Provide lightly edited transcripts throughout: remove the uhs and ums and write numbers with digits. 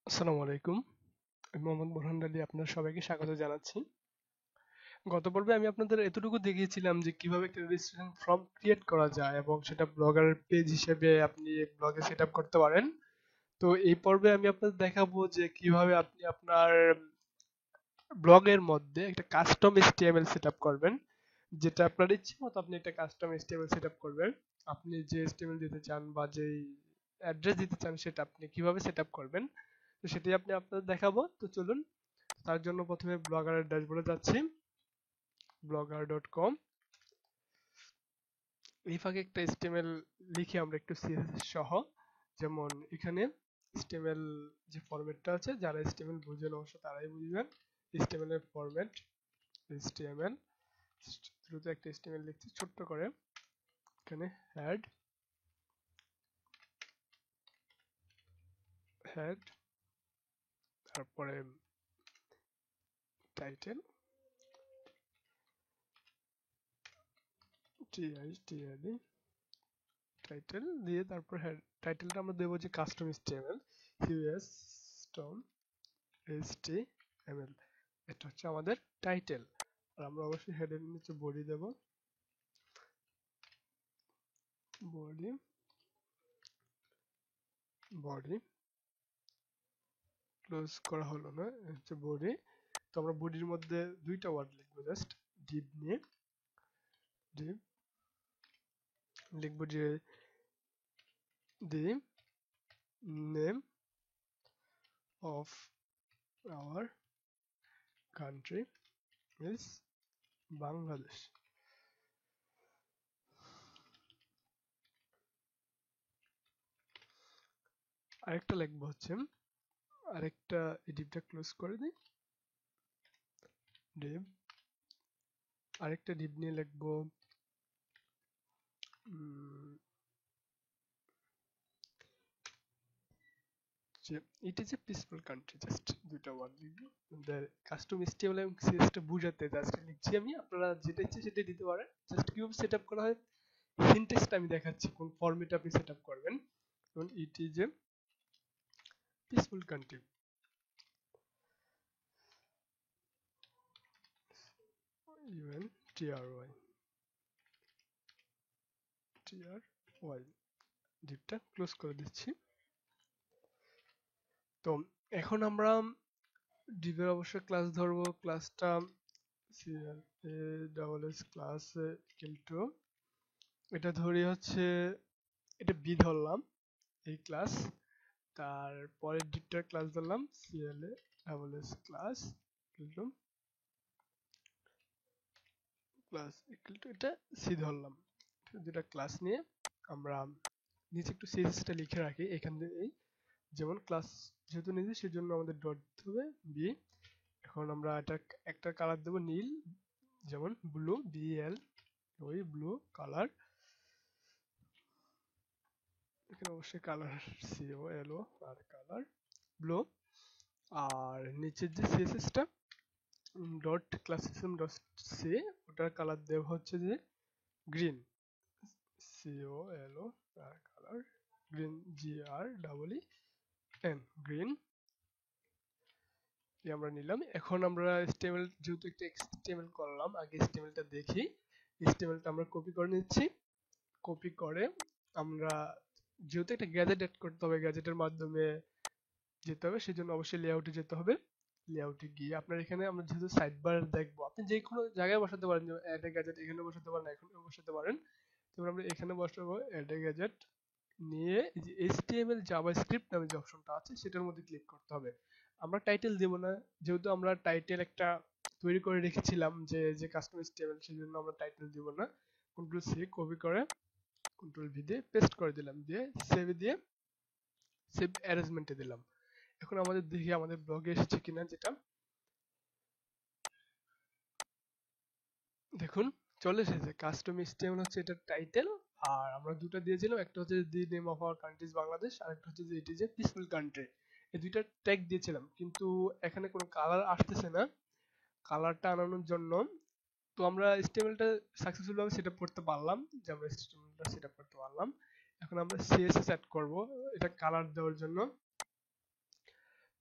আসসালামু আলাইকুম। আমি মোহাম্মদ বোরহান আলী আপনার সবাইকে স্বাগত জানাচ্ছি। গত পর্বে আমি আপনাদের এতটুকু দেখিয়েছিলাম যে কিভাবে একটা রেজিস্ট্রেশন ফর্ম ক্রিয়েট করা যায় এবং সেটা ব্লগারের পেজ হিসেবে আপনি ব্লগে সেট আপ করতে পারেন। তো এই পর্বে আমি আপনাদের দেখাবো যে কিভাবে আপনি আপনার ব্লগের মধ্যে একটা কাস্টম HTML সেট আপ করবেন, যেটা আপনার ইচ্ছে মতো আপনি একটা কাস্টম HTML সেট আপ করবেন। আপনি যে HTML দিতে চান বা যেই অ্যাড্রেস দিতে চান সেটা আপনি কিভাবে সেট আপ করবেন, তো সেটাই আপনি আপনাদের দেখাবো। তো চলুন, তার জন্য প্রথমে ব্লগারের ড্যাশবোর্ডে যাচ্ছি, blogger.com। এই ফাঁকে একটা HTML লিখে আমরা একটু CSS সহ, যেমন এখানে HTML যে ফরম্যাটটা আছে, যারা HTML বুঝেন অবশ্য তারাই বুঝবেন। HTML এর ফরম্যাট HTML, দ্রুত একটা HTML লিখছি ছোট্ট করে। এখানে হেড হেড, তারপরে টাইটেল TITL, টাইটেল দিয়ে তারপর হেড টাইটেলটা আমরা দেবো যে কাস্টম HTML, custom HTML। এটা হচ্ছে আমাদের টাইটেল। আর আমরা অবশ্যই হেডের নিচে বডি দেব। বডি বডি ক্লোজ করা হলো না, হচ্ছে বডি। তো আমরা বডির মধ্যে দুইটা ওয়ার্ড লিখবো, জাস্ট ডিপ নিয়ে ডিপ লিখবো যে দি name of our country is Bangladesh. আরেকটা লিখবো হচ্ছে, আরেকটা ডিপটা ক্লোজ করে দিই, ডিপ আরেকটা ডিপ নিয়ে লিখবো যে it is a peaceful country, just দুইটা ওয়ার্ড লিখবো। কাস্টম HTML এবং CSS টা বুঝাতে জাস্ট লিখছি আমি, আপনারা যেটা ইচ্ছে সেটা দিতে পারেন। জাস্ট কিভাবে সেট আপ করা হয় সিনট্যাক্সটা আমি দেখাচ্ছি, কোন ফরম্যাটে আপনি সেট আপ করবেন। যেমন it is a peaceful country, UNTRY ডিপটা ক্লোজ করে দিচ্ছি। তো এখন আমরা ডিপের অবশ্যই ক্লাস ধরবো, ক্লাসটা CLASS ক্লাস ইকুয়াল টু, এটা ধরি হচ্ছে, এটা বি ধরলাম এই ক্লাস। তারপরের ডিপটার ক্লাস ধরলাম CLASS class equal to class equal to, এটা সি ধরলাম। দুটা ক্লাস নিয়ে আমরা নিচে একটু CSS টা লিখে রাখি এখান থেকে, যেমন ক্লাস যেহেতু নিয়েছি সেজন্য আমাদের ডট দিতে হবে বি। এখন আমরা এটা একটা কালার দেবো নীল, যেমন ব্লু BL, ওই ব্লু কালার। এখানে অবশ্যই কালার COLO আর কালার ব্লু। আর নিচের যে CSS টা ডট ক্লাসিসম ডট সি, ওটার কালার দেব হচ্ছে যে গ্রিন, COLO আর কালার গ্রিন, GREEN, গ্রিন আমরা নিলাম। এখন আমরা HTML, যেহেতু একটা HTML করলাম, আগে HTML টা দেখি। HTML টা আমরা কপি করে নিচ্ছি। কপি করে আমরা যেহেতু একটা গ্যাজেট অ্যাড করতে হবে, গ্যাজেটের মাধ্যমে যেতে হবে, সেজন্য অবশ্যই লেআউটে যেতে হবে। লেআউটে গিয়ে আপনার এখানে আমরা যেহেতু সাইড বার দেখবো, আপনি যে কোনো জায়গায় বসাতে পারেন, যে অ্যাড এ গ্যাজেট এখানে বসাতে পারেন, এখানে বসাতে পারেন। তারপর আমরা এখানে বসাবো অ্যাড এ গ্যাজেট, নিয়ে এই যে HTML জাভাস্ক্রিপ্ট নামে যে অপশনটা আছে সেটার মধ্যে ক্লিক করতে হবে। আমরা টাইটেল দেব না, যেহেতু আমরা টাইটেল একটা তৈরি করে রেখেছিলাম যে যে কাস্টম HTML, সেই জন্য আমরা টাইটেল দিব না। কন্ট্রোল সি কপি করে কন্ট্রোল ভি দিয়ে পেস্ট করে দিলাম, দিয়ে সেভ, দিয়ে সেভ অ্যারেঞ্জমেন্টে দিলাম। এখন আমাদের দেখি আমাদের ব্লগে এসেছে কিনা, যেটা দেখুন চলে এসেছে। কাস্টম HTML হচ্ছে এটার টাইটেল। আর আমরা দুটো দিয়েছিলাম, একটা হচ্ছে the name of our country is Bangladesh, আর একটা হচ্ছে যে it is a peaceful country. এই দুইটা ট্যাগ দিয়েছিলাম, কিন্তু এখানে কোনো কালার আসতেছে না। কালারটা আনানোর জন্য তো আমরা HTML-টা সাকসেসফুল ভাবে সেটআপ করতে পারলাম, যে আমরা HTML-টা সেটআপ করতে পারলাম। এখন আমরা CSS অ্যাড করব এটা কালার দেওয়ার জন্য।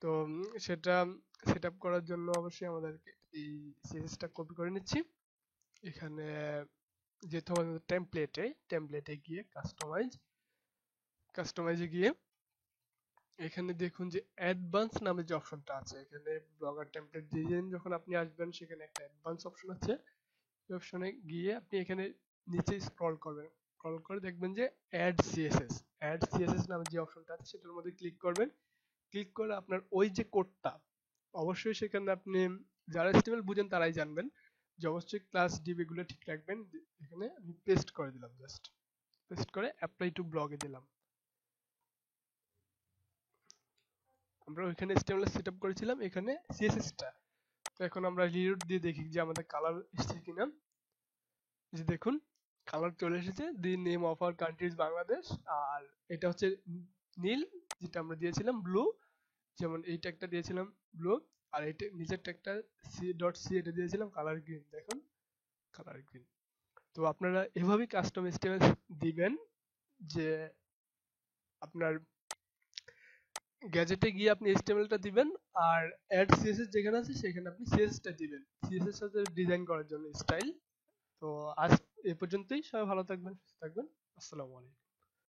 তো সেটা সেট আপ করার জন্য অবশ্যই আমাদেরকে এই সিএসএসটা কপি করে নিচ্ছি। এখানে যেতে হবে টেমপ্লেটে গিয়ে কাস্টমাইজে গিয়ে এখানে দেখুন যে অ্যাডভান্স নামে যে অপশনটা আছে, এখানে ব্লগার টেমপ্লেট ডিজাইন যখন আপনি আসবেন সেখানে একটা অ্যাডভান্স অপশন আছে। এই অপশনে গিয়ে আপনি এখানে নিচে স্ক্রল করবেন, স্ক্রল করে দেখবেন যে অ্যাড সিএসএস নামে যে অপশনটা আছে সেটার মধ্যে ক্লিক করবেন। ক্লিক করে আপনার ওই যে কোডটা, অবশ্যই সেখানে আপনি যারা HTML বুঝেন তারাই জানবেন যে অবশ্যই ক্লাস ডিবি গুলো ঠিক রাখবেন। এখানে আমি পেস্ট করে দিলাম, জাস্ট পেস্ট করে অ্যাপ্লাই টু ব্লগে দিলাম। আমরা ওইখানে HTML সেট আপ করেছিলাম, এখানে সিএসএস টা। তো এখন আমরা রিলোড দিয়ে দেখি যে আমাদের কালার এসেছে কিনা। যে দেখুন কালার চলে এসেছে, the name of our country is Bangladesh. আর এটা হচ্ছে নীল, যেটা আমরা দিয়েছিলাম ব্লু, যেমন এই ট্যাগটা দিয়েছিলাম ব্লু। আর এটা নিচের ট্যাগটা সি এটা দিয়েছিলাম কালার গ্রিন। দেখুন কালার গ্রিন। তো আপনারা এভাবেই কাস্টম HTML দিবেন, যে আপনার গ্যাজেটে গিয়ে আপনি HTML টা দিবেন, আর অ্যাড সিএসএস যেখানে আছে সেখানে আপনি সিএসএস টা দিবেন, সিএসএস সাথে ডিজাইন করার জন্য স্টাইল। তো আজ এ পর্যন্তই, সবাই ভালো থাকবেন, সুস্থ থাকবেন। আসসালামু আলাইকুম।